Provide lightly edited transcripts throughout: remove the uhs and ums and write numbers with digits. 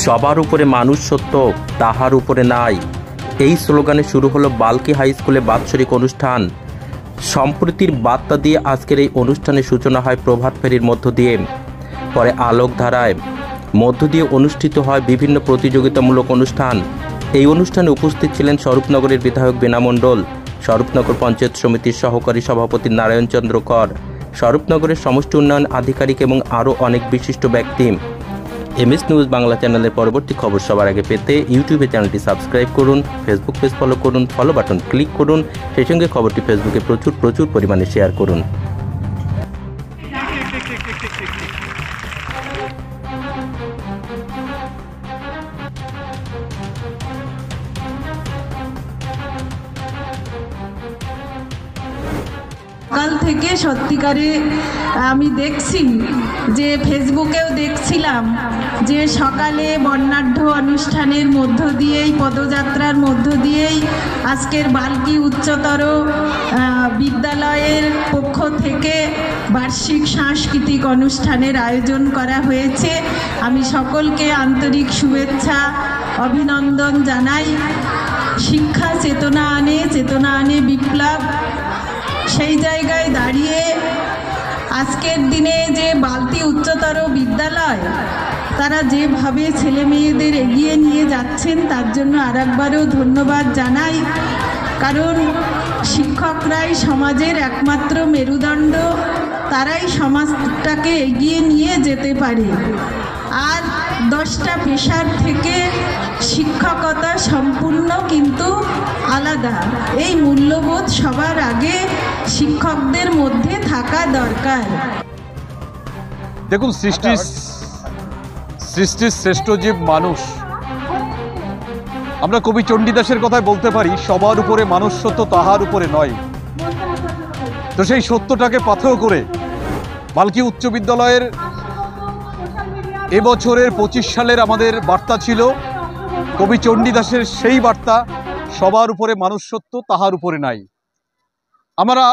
সবার উপরে মানুষ সত্য, তাহার উপরে নাই। এই স্লোগানে শুরু হলো বাল্কি হাই স্কুলে বাৎসরিক অনুষ্ঠান। সম্প্রীতির বার্তা দিয়ে আজকের এই অনুষ্ঠানের সূচনা হয় প্রভাত ফেরির মধ্য দিয়ে। পরে আলোকধারায় মধ্য দিয়ে অনুষ্ঠিত হয় বিভিন্ন প্রতিযোগিতামূলক অনুষ্ঠান। এই অনুষ্ঠানে উপস্থিত ছিলেন স্বরূপনগরের বিধায়ক বীণা মণ্ডল, স্বরূপনগর পঞ্চায়েত সমিতির সহকারী সভাপতি নারায়ণ চন্দ্র কর, স্বরূপনগরের সমষ্টি উন্নয়ন আধিকারিক এবং আরও অনেক বিশিষ্ট ব্যক্তি। এমএস নিউজ বাংলা চ্যানেলের পরবর্তী খবর সবার আগে পেতে ইউটিউবে চ্যানেলটি সাবস্ক্রাইব করুন, ফেসবুক পেজ ফলো করুন, ফলো বাটন ক্লিক করুন, সেই সঙ্গে খবরটি ফেসবুকে প্রচুর পরিমাণে শেয়ার করুন। সকাল থেকে সত্যিকারে আমি দেখছি যে ফেসবুকেও দেখছিলাম যে সকালে বর্ণাঢ্য অনুষ্ঠানের মধ্য দিয়েই, পদযাত্রার মধ্য দিয়েই আজকের বাল্কি উচ্চতর বিদ্যালয়ের পক্ষ থেকে বার্ষিক সাংস্কৃতিক অনুষ্ঠানের আয়োজন করা হয়েছে। আমি সকলকে আন্তরিক শুভেচ্ছা অভিনন্দন জানাই। শিক্ষা চেতনা আনে বিপ্লব। সেই জায়গায় দাঁড়িয়ে আজকের দিনে যে বাল্কি উচ্চতর বিদ্যালয় তারা যেভাবে ছেলে মেয়েদের এগিয়ে নিয়ে যাচ্ছেন তার জন্য আরেকবারও ধন্যবাদ জানাই। কারণ শিক্ষকরাই সমাজের একমাত্র মেরুদণ্ড, তারাই সমাজটাকে এগিয়ে নিয়ে যেতে পারে। আর 10টা পেশার থেকে শিক্ষকতা সম্পূর্ণ কিন্তু আলাদা। এই মূল্যবোধ সবার আগে শিক্ষকদের মধ্যে থাকা দরকার। দেখুন, সৃষ্টির শ্রেষ্ঠ জীব মানুষ। আমরা কবি চণ্ডীদাসের কথায় বলতে পারি, সবার উপরে মানুষ সত্য, তাহার উপরে নয়। তো সেই সত্যটাকে পাথেয় করে বাল্কি উচ্চ বিদ্যালয়ের এবছরের 25 সালের আমাদের বার্তা ছিল কবি চণ্ডীদাসের সেই বার্তা, সবার উপরে মানুষ সত্য, তাহার উপরে নাই। আমরা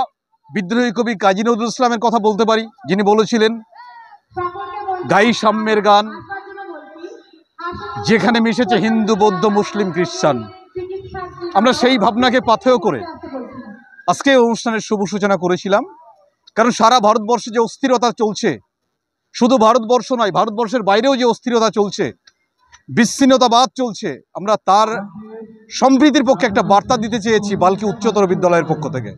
বিদ্রোহী কবি কাজী নজরুল ইসলামের কথা বলতে পারি, যিনি বলেছিলেন, গাই সাম্যের গান, যেখানে মিশেছে হিন্দু, বৌদ্ধ, মুসলিম, খ্রিস্টান। আমরা সেই ভাবনাকে পাথেয় করে আজকে অনুষ্ঠানের শুভ সূচনা করেছিলাম। কারণ সারা ভারতবর্ষে যে অস্থিরতা চলছে, শুধু ভারতবর্ষ নয়, ভারতবর্ষের বাইরেও যে অস্থিরতা চলছে, বিচ্ছিন্নতাবাদ চলছে, আমরা তার সম্প্রীতির পক্ষে একটা বার্তা দিতে চেয়েছি বাল্কি উচ্চতর বিদ্যালয়ের পক্ষ থেকে।